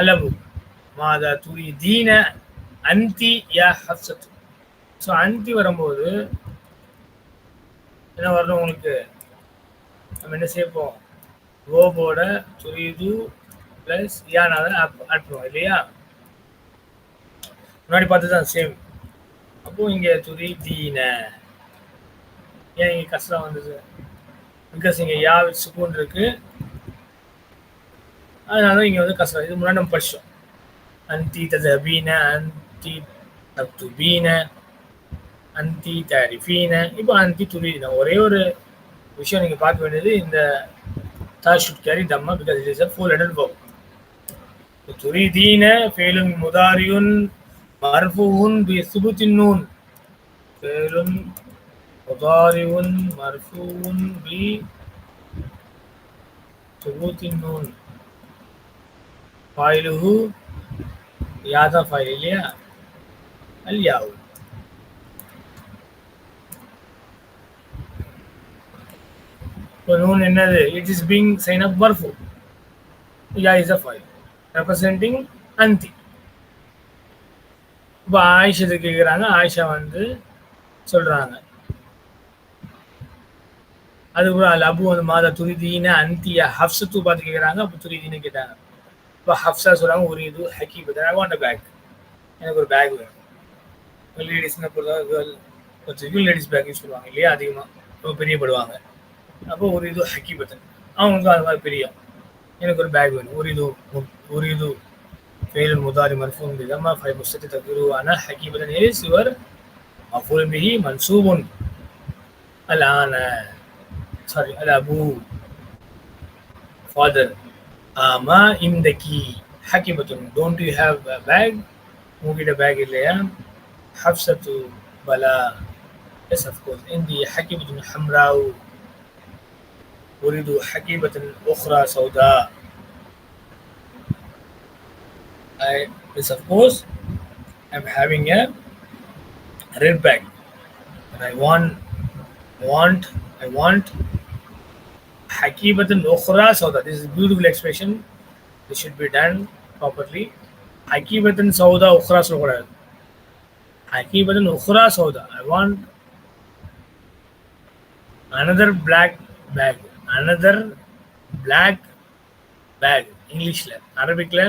அலபு மாதா துரிதீன அந்தி யா ஹப்சத்து. ஸோ அந்தி வரும்போது என்ன வரணும் உங்களுக்கு? நம்ம என்ன செய்யப்போம்? வேர்போட துரிது பிளஸ் யானால ஆட் பண்ணுவோம் இல்லையா? முன்னாடி பார்த்து தான் சேம். அப்போ இங்க துரிதீன ஏன் இங்க கஷ்டம் வந்தது? பிகாஸ் இங்க யா சுக்கூன் இருக்கு, அதனால இங்க வந்து கஷ்டம். இது முன்னாடி நம்ம படிச்சோம். அந்தி ததபீன, அந்தி தக்துபீன, அந்தி தாரிஃபீன, இப்போ அந்தி துரிதீன. ஒரே ஒரு விஷயம் நீங்க பார்க்க வேண்டியது, இந்த தா should carry dhamma because it is a four-letter verb. துரிதீன ஃபேலுன் முதாரியுன் மர்ஃபூன் பி சுபுத்தின் நூன். ஃபேலுன் முதாரியுன் மர்ஃபூன் பி சுபுத்தின் நூன். ஃபாயிலுஹு யாதா ஃபாயில் இல்லையா? அல் யாவு. இப்போ நூன் என்னது? It is being sign of மர்ஃபூ. யா இஸ் அ ஃபாயில் ரெப்ரசென்டிங் அந்தி. இப்போ ஆயிஷத்தை கேட்குறாங்க. ஆயிஷா வந்து சொல்றாங்க. அதுக்கப்புறம் அல் அபு வந்து மாதா துரிதீன அந்தியா ஹப்சத்து பார்த்து கேட்குறாங்க. அப்போ துரிதீன கேட்டாங்க. இப்போ ஹப்சா சொல்றாங்க ஒரு இது ஹக்கி பத்தா ஐ வாண்ட் அ பேக். எனக்கு ஒரு பேக் வேணும். லேடிஸ்னா பொறுத்தவரை கேர்ள் கொஞ்சம் லேடிஸ் பேக் யூஸ் பண்ணுவாங்க இல்லையா? அதிகமாக ரொம்ப பிரியப்படுவாங்க. அப்போ ஒரு இது ஹக்கி பத்தன் அவங்களுக்கும் அது மாதிரி பிரியம். எனக்கு ஒரு பேக் வேணும். ஒரு இது فعل المضارع مرفوع بضمة فاعل مستتر تقديره أنا حكيمة is your مفعول به منصوب. الآن sorry الأبو father ما عندك حكيمة don't you have a bag? உங்ககிட்ட பேக் இல்லையா? حفصة بلا yes of course عندي حكيمة حمراء أريد حكيمة أخرى سوداء. Yes, of course, I'm having a red bag, and I want Hakibatan Ukhra Sauda. This is a beautiful expression. This should be done properly. Hakibatan Sauda Ukhra Sauda. Hakibatan Ukhra Sauda. I want another black bag. Another black bag. English la, Arabic la.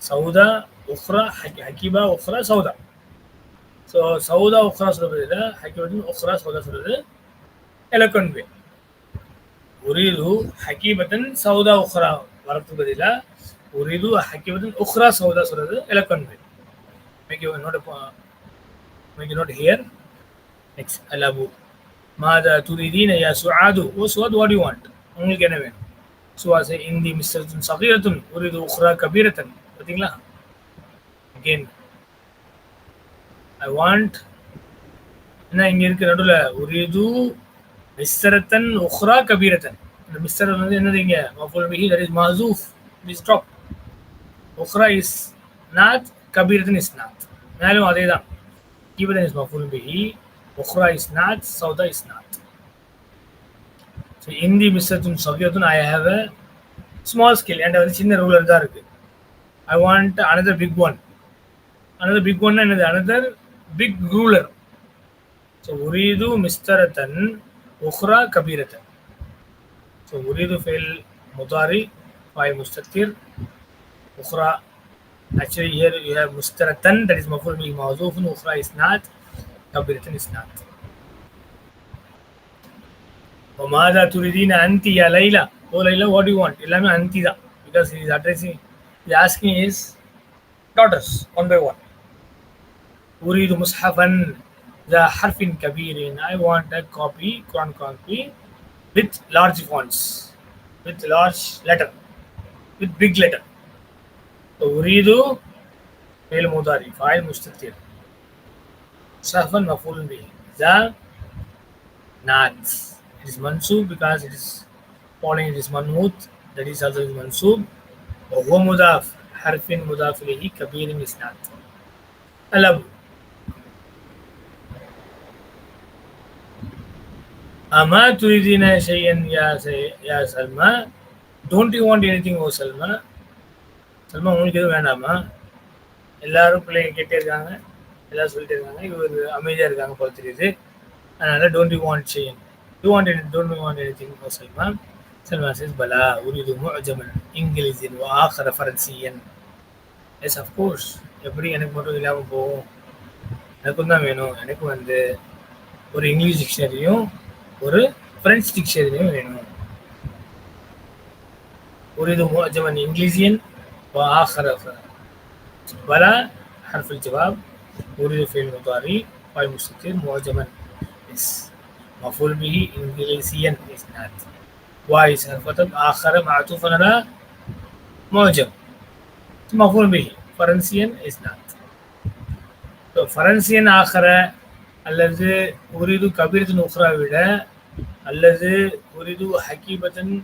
சவுதா உக்ரா ஹக்கீபா உக்ரா சவுதா. So சவுதா உக்ரா சொல்றது ஹக்கீபத்தின் உக்ரா சவுதா சொல்றது எலக்ட்ரான் வே. உரிது ஹக்கீபத்தன் சவுதா உக்ரா வரதுக்கு பதிலாக உரிது ஹக்கீபத்தன் உக்ரா சவுதா சொல்றது எலக்ட்ரான் way. Make you note here. Next அலபு மாதா துரிதீன யா சுஆது. ஓ சுஆத் வாட் யூ வாண்ட்? உங்களுக்கு என்ன வேணும்? சுஆசே இந்தி மிஸ்ரத்துன் சகீரத்துன் உரிது உக்ரா கபீரத்தன். பார்த்தீங்களா? அகெயின் ஐ வாண்ட் என்ன இங்கே இருக்கு நடுவில் உரிது மிஸ்ரத்தன் உக்ரா கபீரத்தன். இந்த மிஸ்ரத் வந்து என்னது இங்கே மஃபூல் பிஹி தட் இஸ் மஹ்சூஃப். It is drop. உக்ரா இஸ் நாட், கபீரத்தன் இஸ் நாட். மேலும் அதே தான். கபீரத்தன் இஸ் மஃபூல் பிஹி, உக்ரா இஸ் நாட், சௌதா இஸ் நாட். ஸோ இந்தி மிஸ்ரத்துன் சகீரத்துன் I have a small scale. என்கிட்ட வந்து சின்ன ரூலர் தான் இருக்குது. I want another big one. Another big one and another big ruler. So uridu mistaratan ukhra kabiratan. So uridu fi'l mudari fa'il mustatir. Ukhra, actually here you have mustaratan, that is maf'ul bihi mawzufun. Ukhra is not, kabiratan is not. Wa madha turidina anti ya Layla. Oh Layla, what do you want? Illame anti da, because he is addressing, the asking is daughters one by one. Uridu mushafan the harfin kabirin. I want a copy, Quran copy with large fonts, with large letter, with big letter. So uridu fi'l mudari fa'il mustatir. Mushafan maf'ulun bihi. The not. It is mansub because it is following it is manmut. That is also mansub. وهو مضاف حرف مضاف إليه كبير إسناد. الأب أما تريدين شيئا يا سلمى? Don't you want anything, O Salma? Salma உங்களுக்கு எதுவும் வேண்டாமா? எல்லாரும் பிள்ளைங்க கேட்டே இருக்காங்க, எல்லாரும் சொல்லிட்டே இருக்காங்க, இவர் அமைதியாக இருக்காங்க போல தெரியுது. அதனால don't you want change, don't you want anything for Salma. Salma says பலா உரிது முஅஜமன் இங்கிலீசியன் வஆخر فرنسيا. எஸ் அஃப்கோர்ஸ், எப்படி எனக்கு மட்டும் இல்லாமல் போகும், எனக்கும் தான் வேணும். எனக்கு வந்து ஒரு இங்கிலீஷ் டிக்ஷனரியும் ஒரு ஃப்ரெஞ்ச் டிக்ஷனரியும் வேணும். உரிது முஅஜமன் இங்கிலீசியன் وآخر بلا حرف الجواب. أريد فعل مضارع فاعل مستتر معجما is مفعول به إنجليزيا is not. وايس حرف آخر معطوف على معجم مفعول به فرنسيا is not. فرنسيا آخر அல்லது உரிது கபீரத்தின் உக்ரா விட அல்லது உரிது ஹக்கீபத்தின்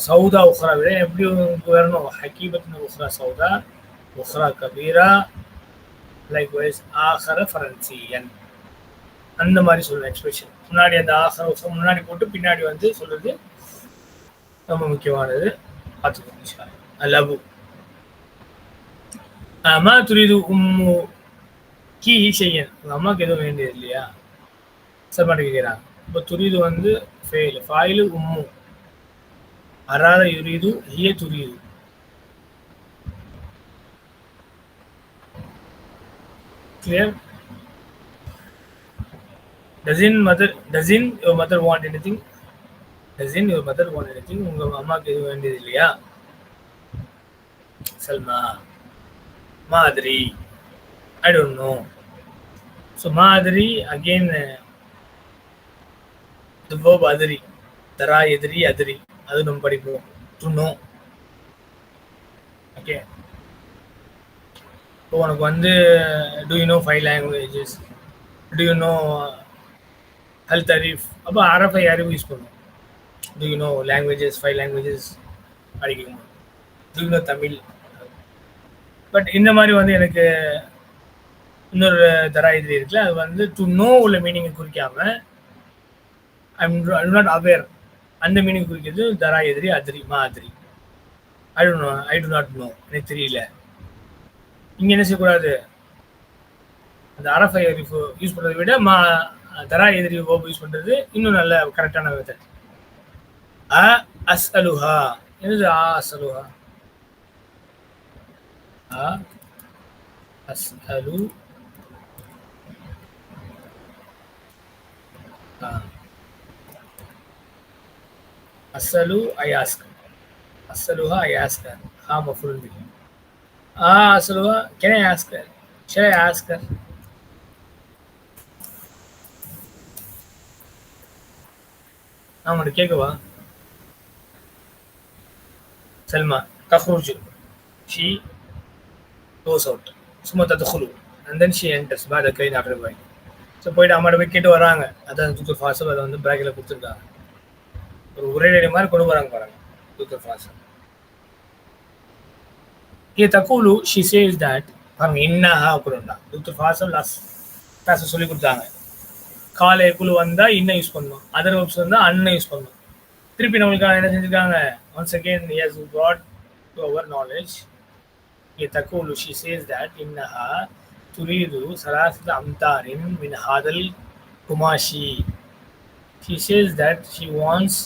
சவுதா உக்ரா விட எப்படி வரணும்? ஹக்கீபத்தின் உக்ரா சவுதா, உக்ரா கபீரா, லைக்வைஸ் ஆஹர ஃபரன்சியன், அந்த மாதிரி சொல்ற எக்ஸ்பிரஷன். முன்னாடி அந்த ஆஹர உக்ரா முன்னாடி போட்டு பின்னாடி வந்து சொல்றது ரொம்ப முக்கியமானது. பார்த்துக்கோங்க. லபு மா துரிது உம்மு கி ஷையன், உங்கள் அம்மாவுக்கு எதுவும் வேண்டியது இல்லையா? சல்மாட்ட கேட்குறாங்க. இப்போ துரிது வந்து ஃபெயில், ஃபாயிலு உம்மு, அராத யுரீது ஹிய துரீது. Clear? Doesn't your mother want anything? Doesn't your mother want anything? உங்க அம்மாக்கு எதுவும் வேண்டியது இல்லையா? சல்மா மாதிரி, I don't know. So மாதிரி again the verb adri, தரா எதிரி அதிரி, அது நம்ம படிப்போம். To know. ஓகே, இப்போ உனக்கு வந்து to you know 5 languages, to you know ஹல் தரீஃப், அப்போ அரபை யாரும் யூஸ் பண்ணுவோம். To you know languages 5 languages படிக்கணும். To you know Tamil. But இந்த மாதிரி வந்து எனக்கு இன்னொரு தரா எதிரி இருக்குல்ல, அது வந்து டு நோ உள்ள மீனிங்கை குறிக்காம ஐம் நாட் அவேர் அந்த மீனிங் குறிக்கிறது தரா எதிரி அதிரி மாதிரி. ஐ டு நாட் நோ, எனக்கு தெரியல. இங்கே என்ன செய்யக்கூடாது? அந்த அரஃபை யூஸ் பண்ணுறதை விட தரா எதிரி ஓப் யூஸ் பண்ணுறது இன்னும் நல்ல கரெக்டான மெத்தட். அஸ் அலுஹா, என்னது அஸ் அலுஹா? அஸ் அலு அஸ்ஸலு ஐ ஆஸ்க், அஸ்ஸலுஹா ஐ ஆஸ்க் ஹர், ஹா மஃபூல் பிஹி. அஸ்ஸலுஹா can I ask her, shall I ask her? நான் உங்கள்கிட்ட கேட்கவா? சல்மா தஹ்ருஜு, she goes out, சும்மா தத்குலு and then she enters بعد كاين after buying. So போயிட்டு அம்மாட்ட போய் கேட்டு வராங்க. அதான் தூத்துர் ஃபாசல் அதை வந்து பேக்கில் கொடுத்துருக்காங்க. ஒரு உரைநடை மாதிரி கொண்டு வராங்க பாருங்க தூத்துர் ஃபாசல். ये तकुलु she says that பாருங்க இன்னஹா அப்படின்னா தூத்துர் ஃபாசல் லாஸ்ட் சொல்லி கொடுத்தாங்க. காலை குழு வந்தா இன்ன யூஸ் பண்ணணும், அதர் வெப்ஸ் வந்தா அன்ன யூஸ் பண்ணணும். திருப்பி நம்மளுக்கு என்ன செஞ்சுருக்காங்க? Once again he has brought to our knowledge. ये तकुलु she says that இன்னஹா துரீது சலாசத அம்தாரின் மின் ஹாதல் குமாஷி. She says that she wants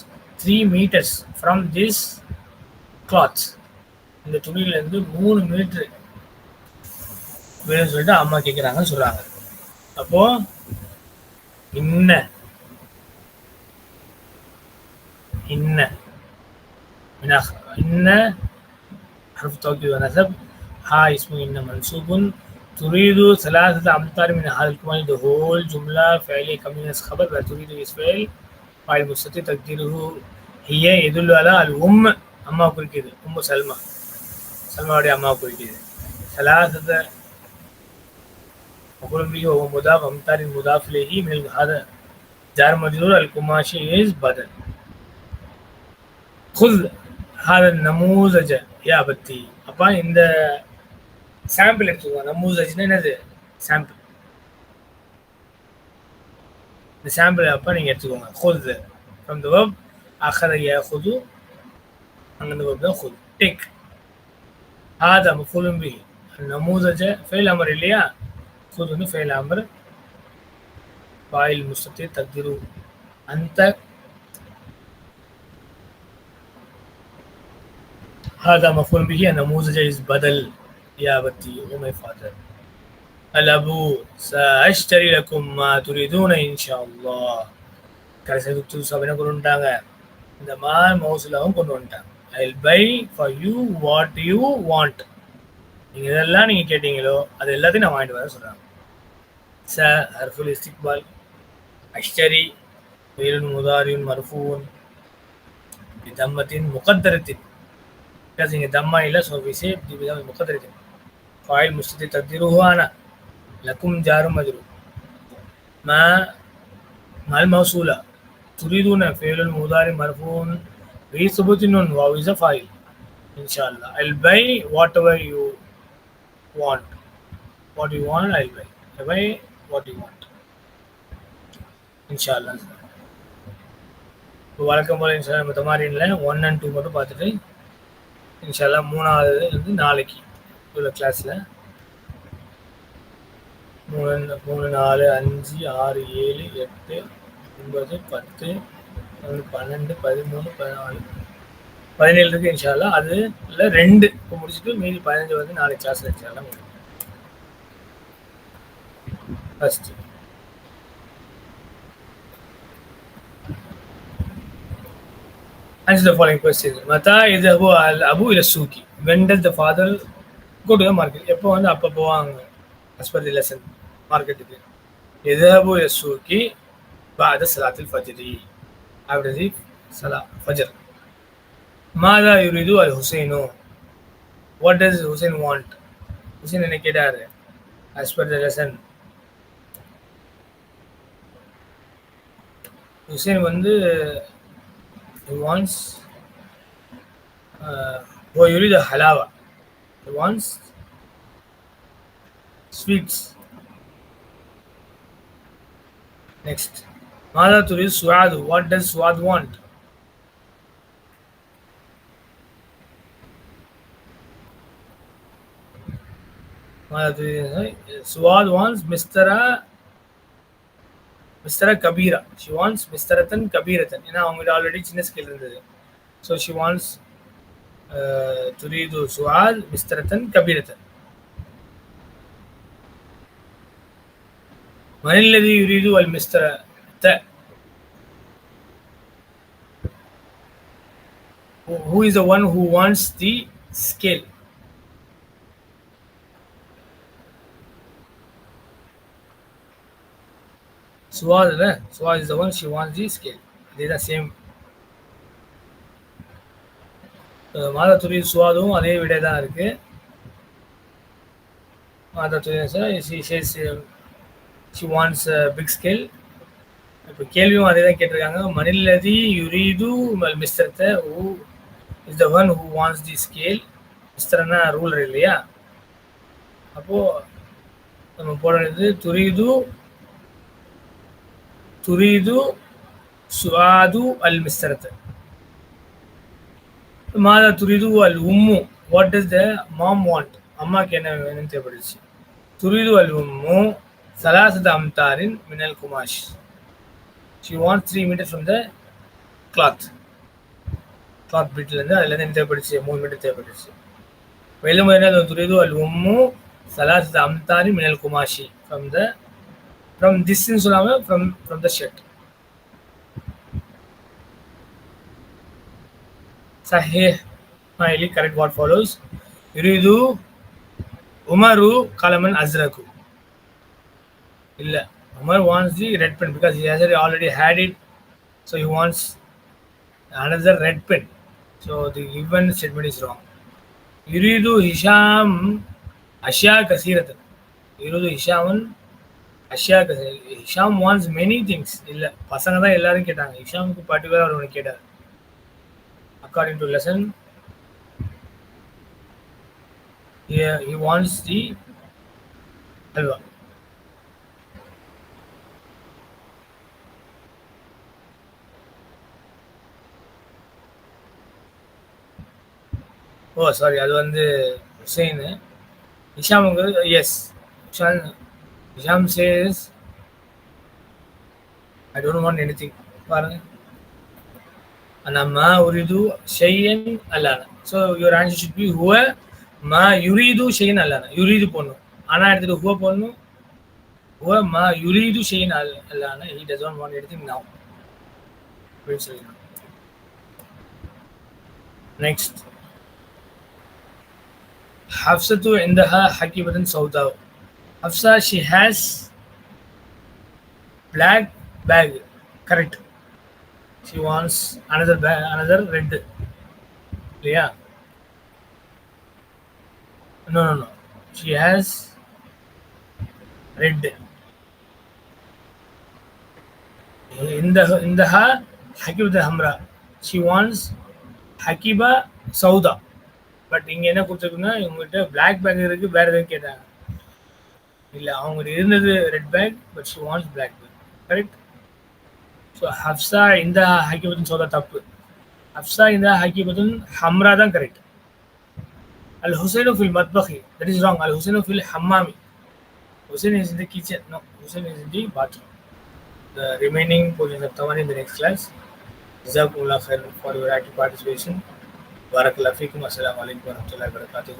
3 meters from this cloth. இந்த துணியிலேருந்து 3 மீட்டர் வேணும்னு சொல்லிட்டு அம்மா கேட்குறாங்கன்னு சொல்கிறாங்க. அப்போ இன்ன حرف توكيد ونسب. ها اسمه إن منصوب. تريد 3 أمتار من هذا الكمال. the whole جملة فعلية كمينس خبر. تريد اسم فاعل مستتر تقديره هي يدل على الأم. أما குறிக்குது உம்மு சல்மா, சல்மாவுடைய அம்மா குறிக்குது. 3 مفعول به وهو مضاف. أمتار مضاف إليه من هذا جار مجرور. القماشي is بدل. خذ هذا النموذج يا أبتي. அப்பா இந்த சாம்பிள் எடுத்துக்கோங்க. நமூசஜ்னா என்னது? சாம்பிள். இந்த சாம்பிள் அப்போ நீங்கள் எடுத்துக்கோங்க. خذ from the verb أخذ يأخذ, அங்கே இந்த verb தான் خذ. take. هذا مفعول به. النموذج فعل أمر இல்லையா خذ வந்து فعل أمر فاعل مستتر تقديره أنت. هذا مفعول به. النموذج is بدل يا بتي oh my father. الأبو سأشتري لكم ما تريدون إن شاء الله. கடைசி துட்டு சபையின கொண்டு வந்துட்டாங்க. இந்த மாதிரி மவுசிலாவும் கொண்டு வந்துட்டாங்க. I'll buy for you what you want. நீங்க இதெல்லாம் நீங்க கேட்டீங்களோ அது எல்லாத்தையும் நான் வாங்கிட்டு வர சொல்றாங்க. س حرف الاستقبال. أشتري فعل مضارع مرفوع بضمة مقدرة. because இங்க தம்மா இல்ல so we say بضمة مقدرة. فاعل مستتر تقديره أنا. لكم جار مجرور. ما مع الموصولة. تريدون فعل مضارع مرفوع بثبوت النون واو is a فاعل. إن شاء الله I'll buy whatever you want. What you want I'll buy. I buy what you want. إن شاء الله. இப்போ வழக்கம் போல் இன்ஷால்லா நம்ம தமாரீனில் 1 and 2 மட்டும் பார்த்துட்டு இன்ஷால்லா 3வது வந்து நாளைக்கு உள்ள கிளாஸில் 3 4 5 6 7 8 9 10 12 13 14 17 இருக்குது இன்ஷால்லா. அது இல்லை 2 இப்போ முடிச்சுட்டு மீதி 15 வந்து நாளைக்கு கிளாஸில் இன்ஷால்லா முடியும். First answer the following questions. متى يذهب الأب إلى السوق? When does the father go to the market? எப்போ வந்து அப்போ போவாங்க as per the lesson மார்க்கெட்டுக்கு. يذهب إلى السوق بعد صلاة الفجر. after the صلاة فجر. ماذا يريد الحسين? What does Hussein want? Hussein என்ன கேட்டாரு as per the lesson? Hussein வந்து he wants هو يريد الحلاوة. he wants sweets. next ماذا تريد سعاد? what does سعاد want? ماذا تريد سعاد wants மிஸ்டர Kabira. she wants மிஸ்டரத்தன் கபீரத்தன். ஏன்னா அவங்கள்ட்ட ஆல்ரெடி சின்ன ஸ்கேல் இருந்தது. So she wants துரீது சுஆத் மிஸ்டரத்தன் கபீரத்தன். மனில்லதி யுரீது அல் மிஸ்டரத்த. who is the one who wants the scale? Suad is the one she wants the scale. They are the same. மாதா துரி சுவாதும் அதே விட தான் இருக்கு. மாதா துரி she wants a big scale. இப்போ கேள்வியும் அதே தான் கேட்டிருக்காங்க. மனில்லதி யுரீது மிஸ்டரத்தை who is the one who wants the scale. மிஸ்டர்னா ரூலர் இல்லையா? அப்போ நம்ம போடுறது துரீது சுஆது அல் மிஸ்டரத்தை. மாதா துரிது அல் உம்மு. What does the mom want? அம்மாக்கு என்ன வேணும்னு தேவைப்படுச்சு. துரிது அல் உம்மு சலாசத அம்தாரின் மினல் குமாஷ். she wants 3 meters from the cloth பிட்லேருந்து அதுலேருந்து என்ன தேவைப்படுச்சு 3 மீட்டர் தேவைப்படுச்சு. மேலும் என்ன துரிது அல் உம்மு சலாசத அம்தாரின் மினல் குமாஷி from this ன்னு சொல்லாம from the shirt. Sahih. Finally, correct what follows. Yuridu Umaru Kalaman Azraku. Illa. Umar wants the red pen because he has already had it. So he wants another red pen. So the given statement is wrong. Yuridu Hisham Ashya Kasiratan. Yuridu Hishaman Ashya Kasiratan. Hisham wants many things. Illa. பசங்க தான் எல்லாரும் கேட்டாங்க. ஹிஷாமுக்கு particular ஒன்று கேட்டார். According to lesson, he wants the halwa. Oh sorry, அது வந்து Hussein. ஹிஷாமுக்கு yes. Hisham says I don't want anything. பாருங்க, انا ما اريد شيئا الان. so your answer should be هو ما يريد شيئا الان. يريد போடணும், ஆனா எடுத்துட்டு هو போடணும். هو ما يريد شيئا الان, he doesn't want anything now. next, حفصة عندها حقيبة سوداء. حفصة, she has black bag. Correct. She wants another bag, another red. Yeah. No. She has red. عندها حقيبة حمراء. She wants حقيبة سوداء. But இங்க என்ன கொடுத்துருக்குன்னா, இவங்ககிட்ட black back இருக்கு, வேற எதுவும் கேட்டாங்க இல்ல, அவங்க இருந்தது red bag, but she wants black bag. Correct. So Hafsa இந்த ஹக்கீபத்துன் சௌதா தப்பு. ஹப்ஸா இந்த ஹக்கீபத்துன் ஹம்ரா தான் கரெக்ட். அல் ஹுசைனு ஃபில் மத்பஹி, தட் இஸ் ராங். அல் ஹுசைனு ஃபில் ஹம்மாமி. Hussein is in the kitchen. No, Hussein is in the bathroom. The remaining portions of Tawani in the next class. Jazakumullah khair for your active participation. Barakallahu feekum. Assalamu alaikum wa rahmatullahi wa barakatuh.